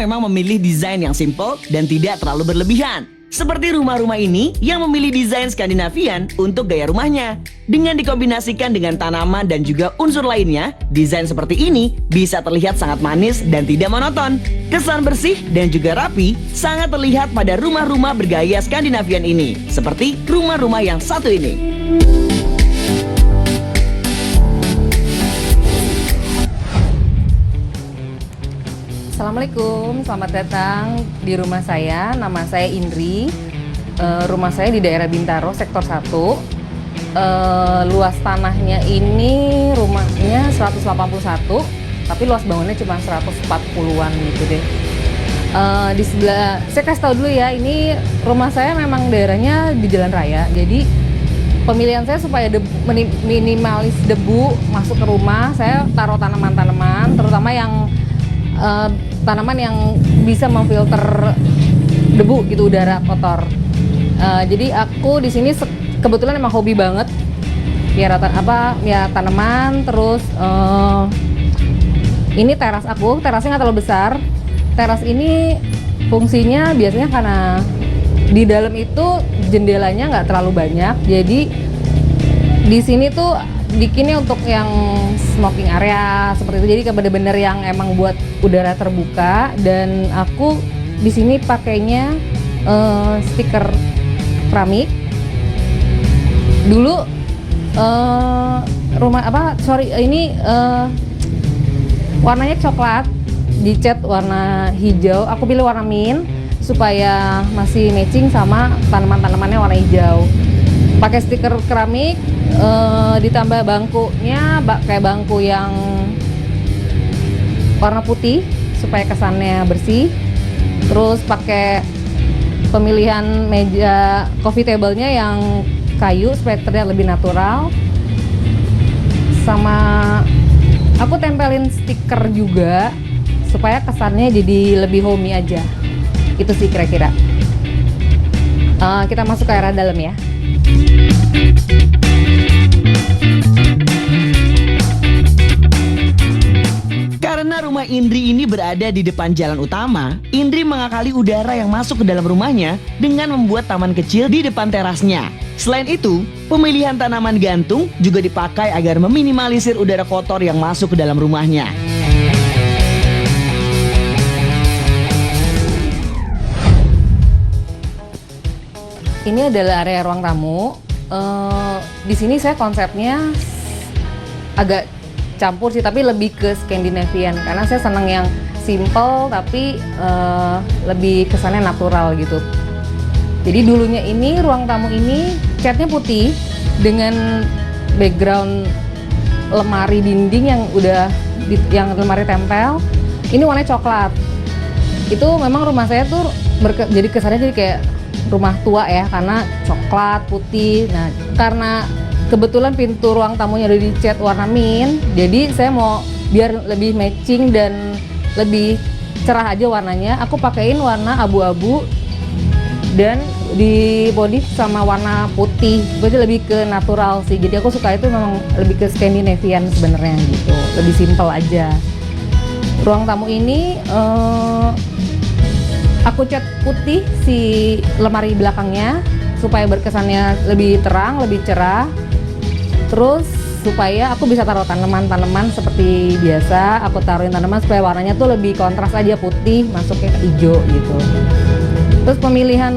memang memilih desain yang simple dan tidak terlalu berlebihan. Seperti rumah-rumah ini yang memilih desain Skandinavian untuk gaya rumahnya. Dengan dikombinasikan dengan tanaman dan juga unsur lainnya, desain seperti ini bisa terlihat sangat manis dan tidak monoton. Kesan bersih dan juga rapi sangat terlihat pada rumah-rumah bergaya Skandinavian ini, seperti rumah-rumah yang satu ini. Assalamualaikum, selamat datang di rumah saya. Nama saya Indri. Rumah saya di daerah Bintaro, sektor 1. Luas tanahnya ini rumahnya 181, tapi luas bangunnya cuma 140-an gitu deh. Di sebelah, saya kasih tahu dulu ya, ini rumah saya memang daerahnya di jalan raya. Jadi pemilihan saya supaya minimalis debu masuk ke rumah, saya taruh tanaman-tanaman, terutama yang tanaman yang bisa memfilter debu gitu, udara kotor. Jadi aku di sini kebetulan emang hobi banget piara tanaman. Terus ini teras aku, terasnya nggak terlalu besar. Teras ini fungsinya biasanya karena di dalam itu jendelanya nggak terlalu banyak. Jadi di sini tuh bikinnya untuk yang smoking area seperti itu, jadi bener-bener yang emang buat udara terbuka. Dan aku di sini pakainya stiker keramik. Dulu ini warnanya coklat, dicat warna hijau. Aku pilih warna mint supaya masih matching sama tanaman-tanamannya warna hijau. Pakai stiker keramik, ditambah bangkunya kayak bangku yang warna putih supaya kesannya bersih. Terus pakai pemilihan meja coffee table-nya yang kayu supaya terlihat lebih natural. Sama aku tempelin stiker juga supaya kesannya jadi lebih homey aja. Itu sih kira-kira. Kita masuk ke area dalam ya. Karena rumah Indri ini berada di depan jalan utama, Indri mengakali udara yang masuk ke dalam rumahnya dengan membuat taman kecil di depan terasnya. Selain itu, pemilihan tanaman gantung juga dipakai agar meminimalisir udara kotor yang masuk ke dalam rumahnya. Ini adalah area ruang tamu. Di sini saya konsepnya agak campur sih, tapi lebih ke Skandinavian karena saya senang yang simple tapi lebih kesannya natural gitu. Jadi dulunya ini ruang tamu ini catnya putih dengan background lemari dinding yang yang lemari tempel. Ini warnanya coklat. Itu memang rumah saya tuh jadi kesannya jadi kayak rumah tua ya, karena coklat putih. Nah, karena kebetulan pintu ruang tamunya udah dicat warna mint, jadi saya mau biar lebih matching dan lebih cerah aja warnanya, aku pakein warna abu-abu dan di body sama warna putih. Berarti lebih ke natural sih. Jadi aku suka itu memang lebih ke Skandinavian sebenarnya gitu, lebih simple aja. Ruang tamu ini aku cat putih si lemari belakangnya supaya berkesannya lebih terang, lebih cerah. Terus supaya aku bisa taruh tanaman-tanaman seperti biasa, aku taruhin tanaman supaya warnanya tuh lebih kontras aja, putih masuknya ke hijau gitu. Terus pemilihan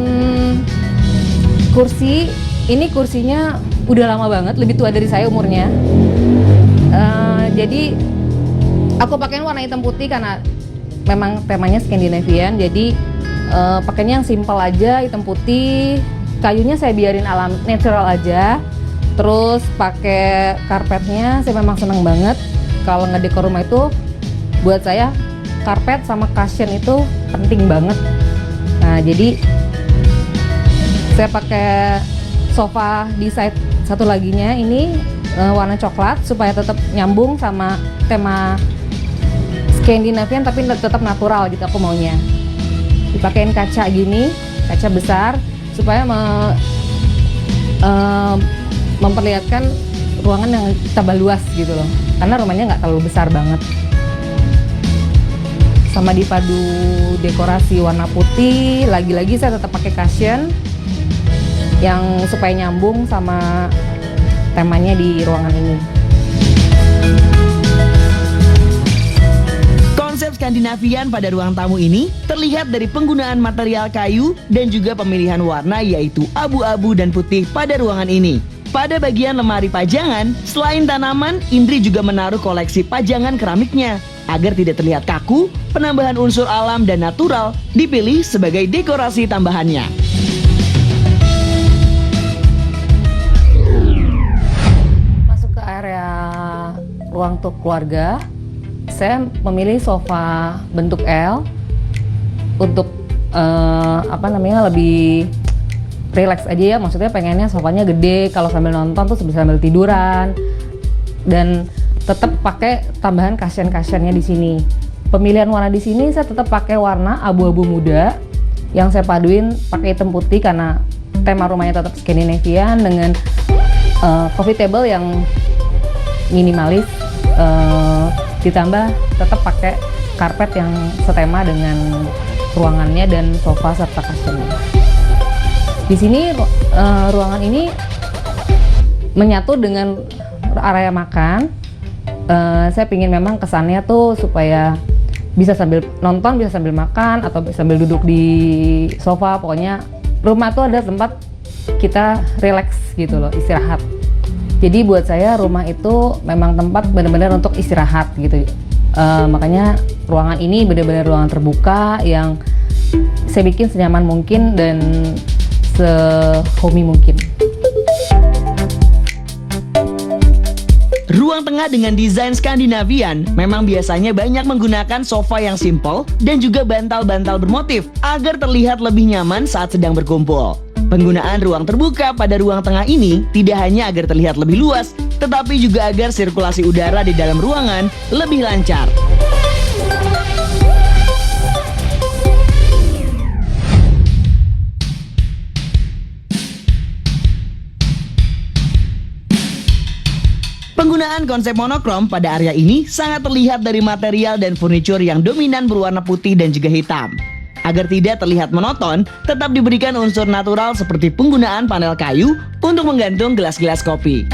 kursi, ini kursinya udah lama banget, lebih tua dari saya umurnya. Jadi aku pakaiin warna hitam putih karena memang temanya Skandinavian, jadi pakainya yang simple aja, hitam putih. Kayunya saya biarin alam natural aja. Terus pakai karpetnya, saya memang seneng banget kalau ngedekor rumah itu. Buat saya karpet sama cushion itu penting banget. Nah, jadi saya pakai sofa di side satu laginya ini warna coklat supaya tetap nyambung sama tema Skandinavian tapi tetap natural gitu aku maunya. Dipakein kaca gini, kaca besar supaya memperlihatkan ruangan yang tambah luas gitu loh, karena rumahnya nggak terlalu besar banget. sama dipadu dekorasi warna putih. Lagi-lagi saya tetap pakai cushion yang supaya nyambung sama temanya di ruangan ini. Konsep Skandinavian pada ruang tamu ini terlihat dari penggunaan material kayu dan juga pemilihan warna yaitu abu-abu dan putih pada ruangan ini. Pada bagian lemari pajangan, selain tanaman, Indri juga menaruh koleksi pajangan keramiknya. Agar tidak terlihat kaku, penambahan unsur alam dan natural dipilih sebagai dekorasi tambahannya. Masuk ke area ruang untuk keluarga, saya memilih sofa bentuk L untuk lebih relax aja ya, maksudnya pengennya sofanya gede, kalau sambil nonton tuh bisa sambil tiduran, dan tetap pakai tambahan cushion-cushionnya di sini. Pemilihan warna di sini saya tetap pakai warna abu-abu muda yang saya paduin pakai hitam putih karena tema rumahnya tetap Scandinavian dengan coffee table yang minimalis, ditambah tetap pakai karpet yang setema dengan ruangannya dan sofa serta cushionnya. Di sini ruangan ini menyatu dengan area makan. Saya pingin memang kesannya tuh supaya bisa sambil nonton, bisa sambil makan, atau sambil duduk di sofa. Pokoknya rumah tuh ada tempat kita relax gitu loh, istirahat. Jadi buat saya rumah itu memang tempat benar-benar untuk istirahat gitu. Makanya ruangan ini benar-benar ruangan terbuka yang saya bikin senyaman mungkin dan se-homey mungkin. Ruang tengah dengan desain Skandinavian memang biasanya banyak menggunakan sofa yang simple dan juga bantal-bantal bermotif agar terlihat lebih nyaman saat sedang berkumpul. Penggunaan ruang terbuka pada ruang tengah ini tidak hanya agar terlihat lebih luas, tetapi juga agar sirkulasi udara di dalam ruangan lebih lancar. Penggunaan konsep monokrom pada area ini sangat terlihat dari material dan furniture yang dominan berwarna putih dan juga hitam. Agar tidak terlihat monoton, tetap diberikan unsur natural seperti penggunaan panel kayu untuk menggantung gelas-gelas kopi.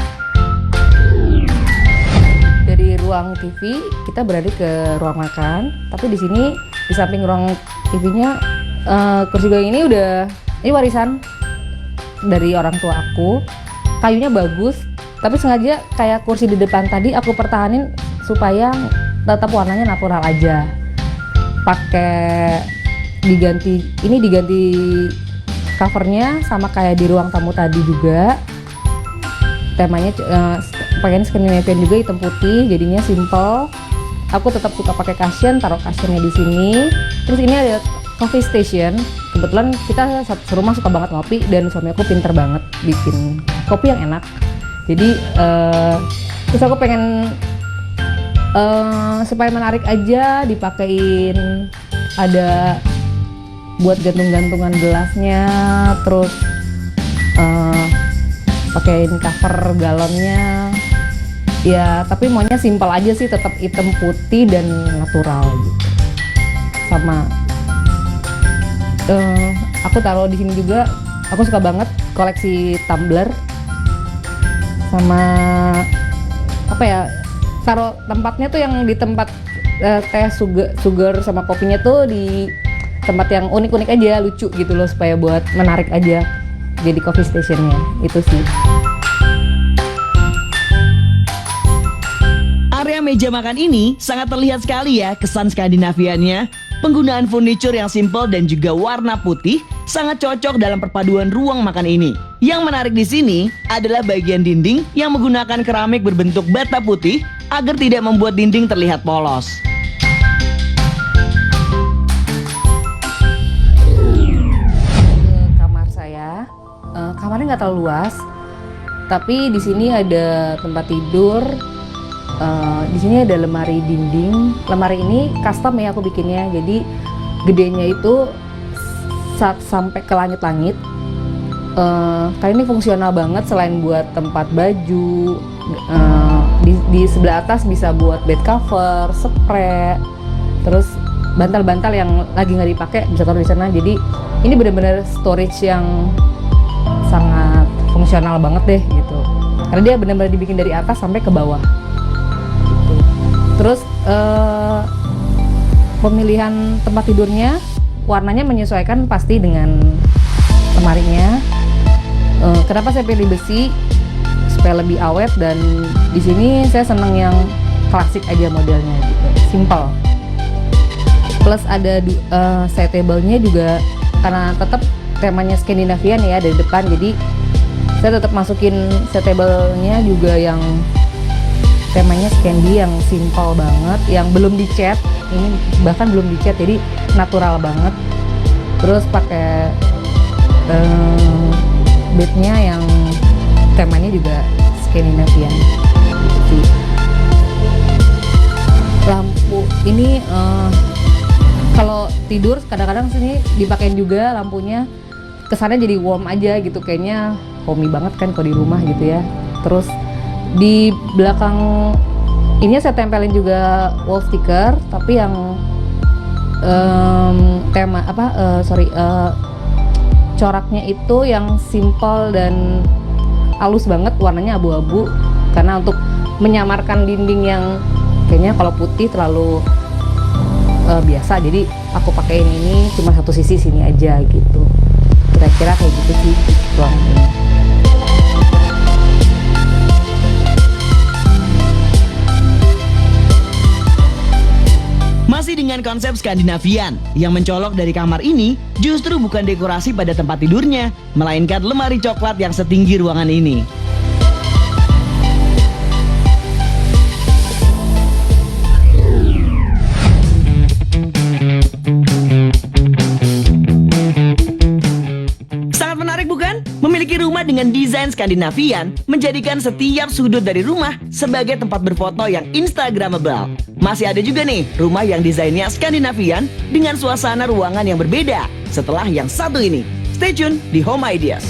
Dari ruang TV kita beralih ke ruang makan, tapi di sini di samping ruang TV-nya kursi goyang ini ini warisan dari orang tua aku. Kayunya bagus, tapi sengaja kayak kursi di depan tadi aku pertahanin supaya tetap warnanya natural aja. Diganti covernya sama kayak di ruang tamu tadi juga. Temanya pakaian Scandinavian juga, hitam putih, jadinya simple. Aku tetap suka pakai cushion, taruh cushionnya di sini. Terus ini ada coffee station. Kebetulan kita serumah suka banget ngopi dan suami aku pinter banget bikin kopi yang enak. Jadi terus aku pengen supaya menarik aja dipakein ada buat gantung-gantungan gelasnya, terus pakein cover galonnya. Ya, tapi maunya simpel aja sih, tetap hitam putih dan natural gitu. Sama aku taruh di sini juga, aku suka banget koleksi tumbler. Sama taruh tempatnya tuh yang di tempat teh sugar sama kopinya tuh di tempat yang unik-unik aja, lucu gitu loh, supaya buat menarik aja jadi coffee stationnya. Itu sih. Area meja makan ini sangat terlihat sekali ya kesan Skandinaviannya. Penggunaan furniture yang simple dan juga warna putih sangat cocok dalam perpaduan ruang makan ini. Yang menarik di sini adalah bagian dinding yang menggunakan keramik berbentuk bata putih agar tidak membuat dinding terlihat polos. Kamar saya, kamarnya nggak terlalu luas, tapi di sini ada tempat tidur. Di sini ada lemari dinding. Lemari ini custom ya aku bikinnya. Jadi gedenya itu sampai ke langit-langit. Kayak ini fungsional banget, selain buat tempat baju. Di sebelah atas bisa buat bed cover, spray. Terus bantal-bantal yang lagi nggak dipakai bisa taruh di sana. Jadi ini benar-benar storage yang sangat fungsional banget deh gitu. Karena dia benar-benar dibikin dari atas sampai ke bawah. Gitu. Terus pemilihan tempat tidurnya, warnanya menyesuaikan pasti dengan lemarinya. Kenapa saya pilih besi? Supaya lebih awet, dan di sini saya seneng yang klasik aja modelnya gitu, simple. Plus ada side table-nya juga karena tetap temanya Skandinavian ya dari depan, jadi saya tetap masukin side table-nya juga yang temanya Skandi yang simple banget, yang belum dicat. Ini bahkan belum dicat, jadi natural banget. Terus pakai bednya yang temanya juga Skandinavian. Lampu ini kalau tidur kadang-kadang sini dipakein juga lampunya, kesannya jadi warm aja gitu, kayaknya homey banget kan kalau di rumah gitu ya. Terus di belakang ini saya tempelin juga wall sticker, tapi yang coraknya itu yang simple dan halus banget, warnanya abu-abu, karena untuk menyamarkan dinding yang kayaknya kalau putih terlalu biasa, jadi aku pakein ini cuma satu sisi sini aja gitu. Kira-kira kayak gitu sih ruangan ini. Masih dengan konsep Skandinavian, yang mencolok dari kamar ini justru bukan dekorasi pada tempat tidurnya, melainkan lemari coklat yang setinggi ruangan ini. Sangat menarik bukan? Memiliki rumah dengan desain Skandinavian menjadikan setiap sudut dari rumah sebagai tempat berfoto yang instagramable. Masih ada juga nih rumah yang desainnya Skandinavian dengan suasana ruangan yang berbeda setelah yang satu ini. Stay tune di Home Ideas.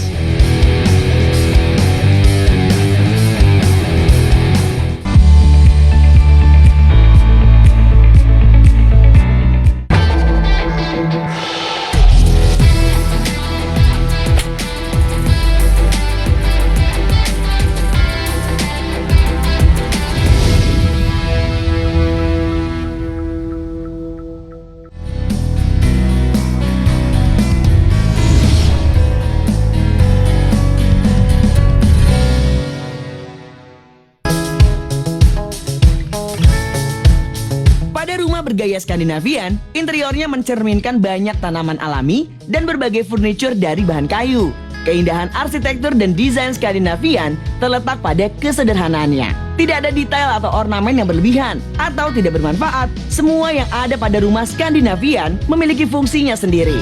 Bergaya Skandinavian, interiornya mencerminkan banyak tanaman alami dan berbagai furniture dari bahan kayu. Keindahan arsitektur dan desain Skandinavian terletak pada kesederhanaannya. Tidak ada detail atau ornamen yang berlebihan atau tidak bermanfaat. Semua yang ada pada rumah Skandinavian memiliki fungsinya sendiri.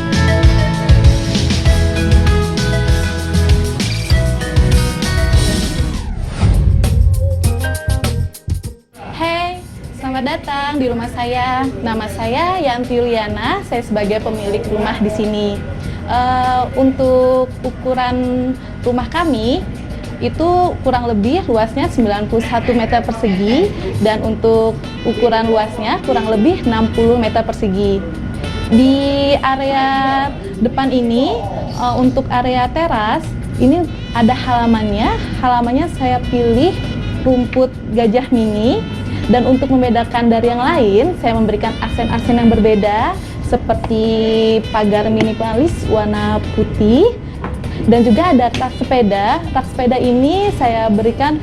Selamat datang di rumah saya. Nama saya Yanti Yuliana. Saya sebagai pemilik rumah di sini. Untuk ukuran rumah kami itu kurang lebih luasnya 91 meter persegi, dan untuk ukuran luasnya kurang lebih 60 meter persegi. Di area depan ini untuk area teras ini ada halamannya. Halamannya saya pilih rumput gajah mini. Dan untuk membedakan dari yang lain, saya memberikan aksen-aksen yang berbeda seperti pagar minimalis warna putih, dan juga ada rak sepeda. Rak sepeda ini saya berikan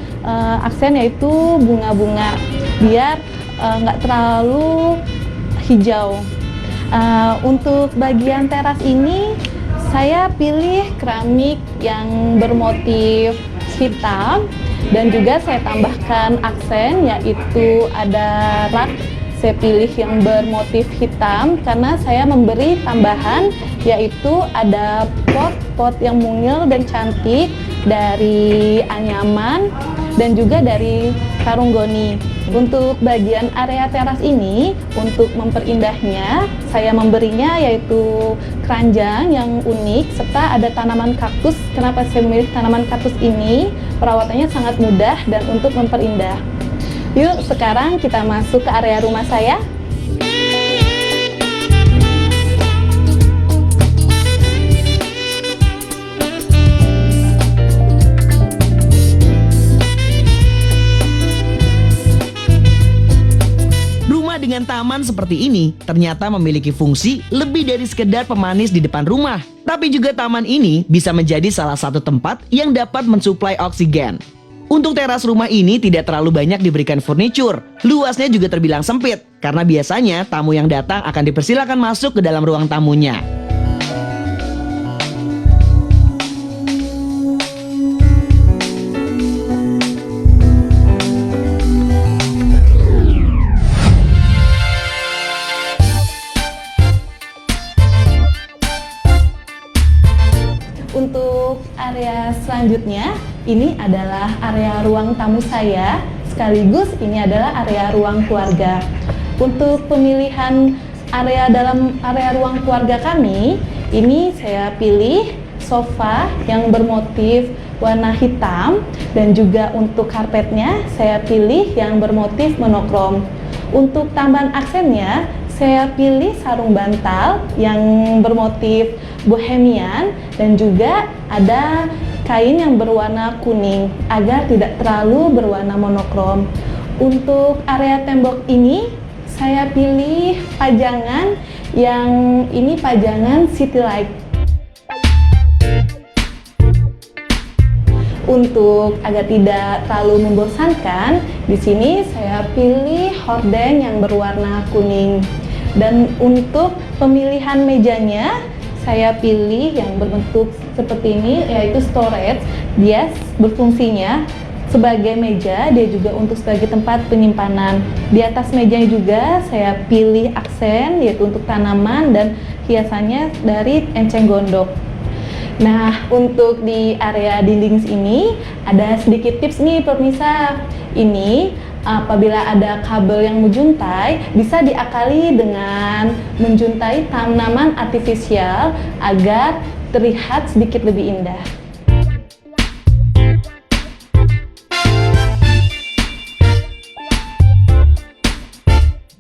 aksen yaitu bunga-bunga biar nggak terlalu hijau. Untuk bagian teras ini saya pilih keramik yang bermotif hitam. Dan juga saya tambahkan aksen, yaitu ada rak saya pilih yang bermotif hitam karena saya memberi tambahan, yaitu ada pot yang mungil dan cantik dari anyaman dan juga dari karung goni. Untuk bagian area teras ini, untuk memperindahnya, saya memberinya yaitu keranjang yang unik serta ada tanaman kaktus. Kenapa saya memilih tanaman kaktus ini? Perawatannya sangat mudah dan untuk memperindah. Yuk, sekarang kita masuk ke area rumah saya. Taman seperti ini ternyata memiliki fungsi lebih dari sekedar pemanis di depan rumah. Tapi juga taman ini bisa menjadi salah satu tempat yang dapat mensuplai oksigen. Untuk teras rumah ini tidak terlalu banyak diberikan furniture. Luasnya juga terbilang sempit, karena biasanya tamu yang datang akan dipersilakan masuk ke dalam ruang tamunya. Untuk area selanjutnya, ini adalah area ruang tamu saya, sekaligus ini adalah area ruang keluarga. Untuk pemilihan area dalam area ruang keluarga kami, ini saya pilih sofa yang bermotif warna hitam, dan juga untuk karpetnya saya pilih yang bermotif monokrom. Untuk tambahan aksennya, saya pilih sarung bantal yang bermotif bohemian dan juga ada kain yang berwarna kuning agar tidak terlalu berwarna monokrom. Untuk area tembok ini saya pilih pajangan yang ini pajangan city light. Untuk agar tidak terlalu membosankan, di sini saya pilih hordeng yang berwarna kuning. Dan untuk pemilihan mejanya, saya pilih yang berbentuk seperti ini, yaitu storage. Dia berfungsinya sebagai meja, dia juga untuk sebagai tempat penyimpanan. Di atas meja juga saya pilih aksen, yaitu untuk tanaman dan hiasannya dari enceng gondok. Nah, untuk di area dinding ini ada sedikit tips nih pemirsa. Ini apabila ada kabel yang menjuntai, bisa diakali dengan menjuntai tanaman artifisial agar terlihat sedikit lebih indah.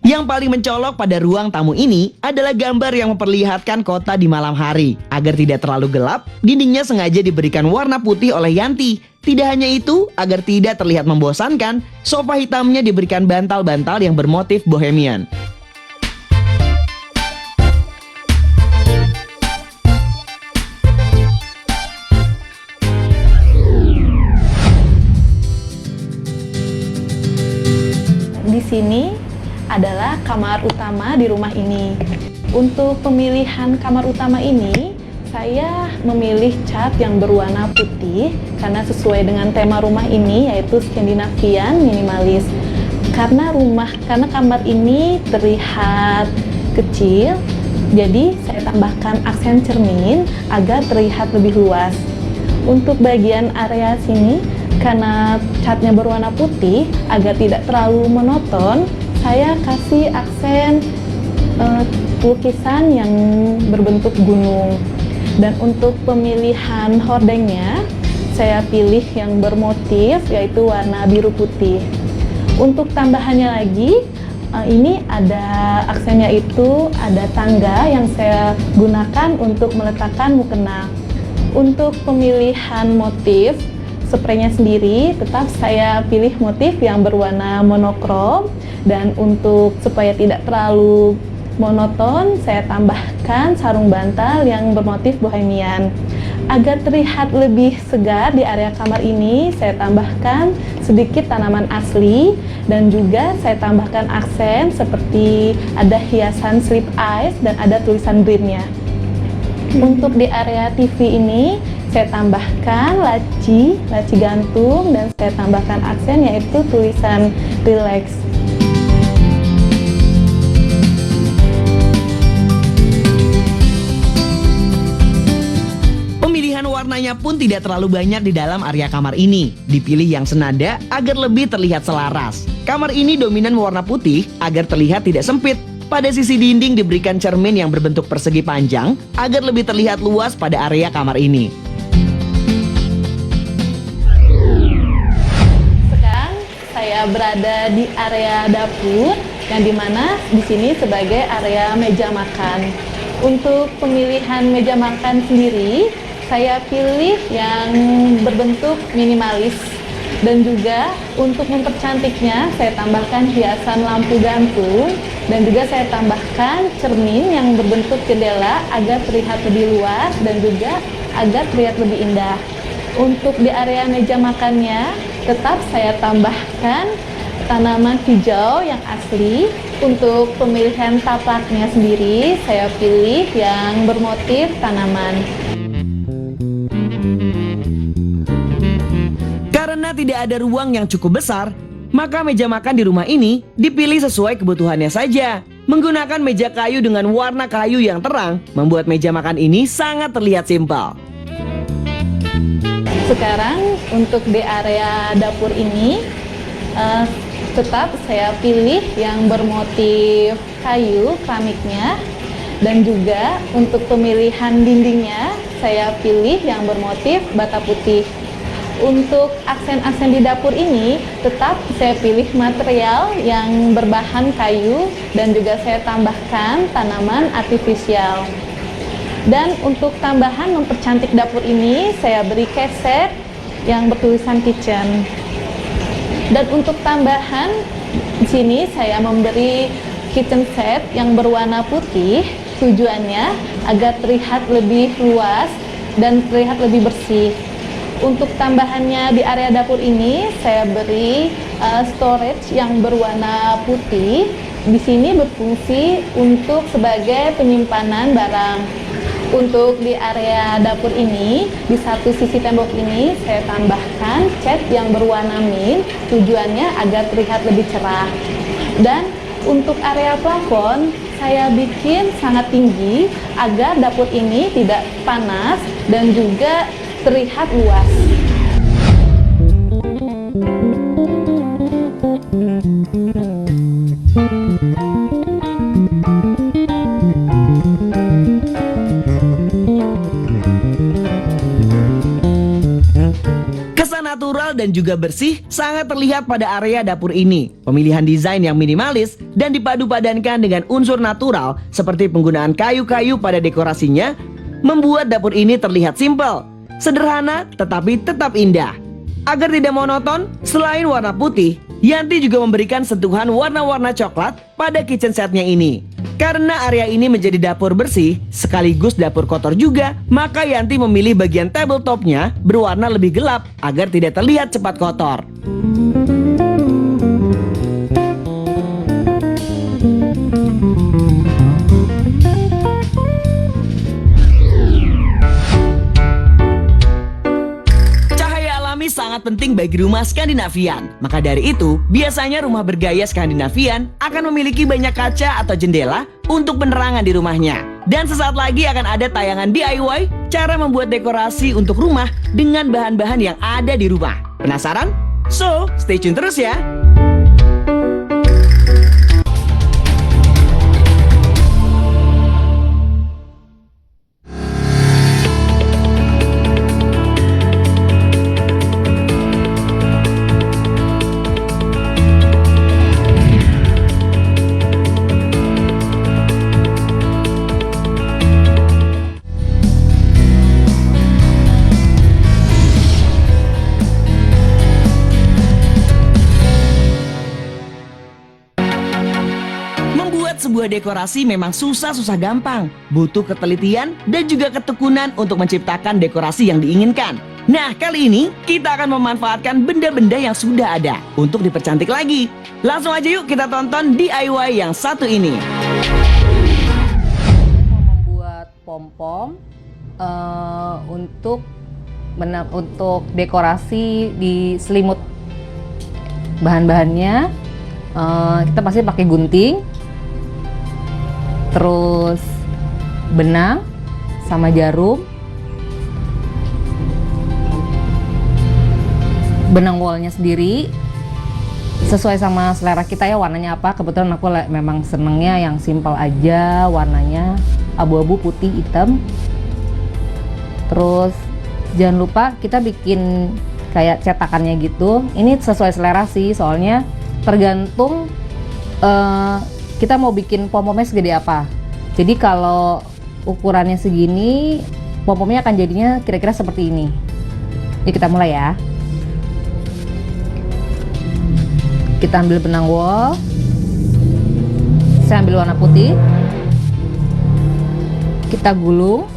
Yang paling mencolok pada ruang tamu ini adalah gambar yang memperlihatkan kota di malam hari. Agar tidak terlalu gelap, dindingnya sengaja diberikan warna putih oleh Yanti. Tidak hanya itu, agar tidak terlihat membosankan, sofa hitamnya diberikan bantal-bantal yang bermotif bohemian. Di sini adalah kamar utama di rumah ini. Untuk pemilihan kamar utama ini, saya memilih cat yang berwarna putih karena sesuai dengan tema rumah ini, yaitu Skandinavian minimalis. Karena kamar ini terlihat kecil, jadi saya tambahkan aksen cermin agar terlihat lebih luas. Untuk bagian area sini, karena catnya berwarna putih agar tidak terlalu monoton, saya kasih aksen lukisan yang berbentuk gunung. Dan untuk pemilihan hordengnya, saya pilih yang bermotif yaitu warna biru putih. Untuk tambahannya lagi, ini ada aksennya itu ada tangga yang saya gunakan untuk meletakkan mukena. Untuk pemilihan motif, spraynya sendiri tetap saya pilih motif yang berwarna monokrom, dan untuk supaya tidak terlalu monoton, saya tambahkan sarung bantal yang bermotif bohemian. Agar terlihat lebih segar di area kamar ini, saya tambahkan sedikit tanaman asli dan juga saya tambahkan aksen seperti ada hiasan slip ice dan ada tulisan dream-nya. Untuk di area TV ini, saya tambahkan laci gantung dan saya tambahkan aksen yaitu tulisan relax. Warnanya pun tidak terlalu banyak di dalam area kamar ini. Dipilih yang senada agar lebih terlihat selaras. Kamar ini dominan warna putih agar terlihat tidak sempit. Pada sisi dinding diberikan cermin yang berbentuk persegi panjang agar lebih terlihat luas pada area kamar ini. Sekarang saya berada di area dapur yang dimana di sini sebagai area meja makan. Untuk pemilihan meja makan sendiri, saya pilih yang berbentuk minimalis Dan juga untuk mempercantiknya saya tambahkan hiasan lampu gantung dan juga saya tambahkan cermin yang berbentuk jendela agar terlihat lebih luas dan juga agar terlihat lebih indah. Untuk di area meja makannya tetap saya tambahkan tanaman hijau yang asli. Untuk pemilihan tapaknya sendiri saya pilih yang bermotif tanaman. Karena tidak ada ruang yang cukup besar, maka meja makan di rumah ini dipilih sesuai kebutuhannya saja. Menggunakan meja kayu dengan warna kayu yang terang membuat meja makan ini sangat terlihat simpel. Sekarang untuk di area dapur ini tetap saya pilih yang bermotif kayu keramiknya, dan juga untuk pemilihan dindingnya saya pilih yang bermotif bata putih. Untuk aksen-aksen di dapur ini tetap saya pilih material yang berbahan kayu dan juga saya tambahkan tanaman artifisial. Dan untuk tambahan mempercantik dapur ini saya beri keset yang bertulisan kitchen. Dan untuk tambahan di sini saya memberi kitchen set yang berwarna putih, tujuannya agar terlihat lebih luas dan terlihat lebih bersih. Untuk tambahannya di area dapur ini saya beri storage yang berwarna putih. Di sini berfungsi untuk sebagai penyimpanan barang. Untuk di area dapur ini, di satu sisi tembok ini saya tambahkan cat yang berwarna mint, tujuannya agar terlihat lebih cerah. Dan untuk area plafon saya bikin sangat tinggi agar dapur ini tidak panas dan juga terlihat luas. Kesan natural dan juga bersih sangat terlihat pada area dapur ini. Pemilihan desain yang minimalis dan dipadu-padankan dengan unsur natural seperti penggunaan kayu-kayu pada dekorasinya membuat dapur ini terlihat simpel, sederhana tetapi tetap indah. Agar tidak monoton, selain warna putih, Yanti juga memberikan sentuhan warna-warna coklat pada kitchen setnya ini. Karena area ini menjadi dapur bersih sekaligus dapur kotor juga, maka Yanti memilih bagian tabletopnya berwarna lebih gelap agar tidak terlihat cepat kotor. Sangat penting bagi rumah Skandinavian. Maka dari itu, biasanya rumah bergaya Skandinavian akan memiliki banyak kaca atau jendela untuk penerangan di rumahnya. Dan sesaat lagi akan ada tayangan DIY cara membuat dekorasi untuk rumah dengan bahan-bahan yang ada di rumah. Penasaran? So, stay tune terus ya. Sebuah dekorasi memang susah gampang, butuh ketelitian dan juga ketekunan untuk menciptakan dekorasi yang diinginkan. Nah, kali ini kita akan memanfaatkan benda-benda yang sudah ada untuk dipercantik lagi. Langsung aja yuk kita tonton DIY yang satu ini. Membuat pom-pom untuk dekorasi di selimut. Bahan-bahannya kita pasti pakai gunting, terus benang sama jarum, benang wallnya sendiri sesuai sama selera kita ya, warnanya apa. Kebetulan aku memang senengnya yang simple aja, warnanya abu-abu, putih, hitam. Terus jangan lupa kita bikin kayak cetakannya gitu. Ini sesuai selera sih, soalnya tergantung kita mau bikin pom-pomnya segede apa. Jadi kalau ukurannya segini, pom-pomnya akan jadinya kira-kira seperti ini. Yuk kita mulai ya. Kita ambil benang wol. Saya ambil warna putih. Kita gulung.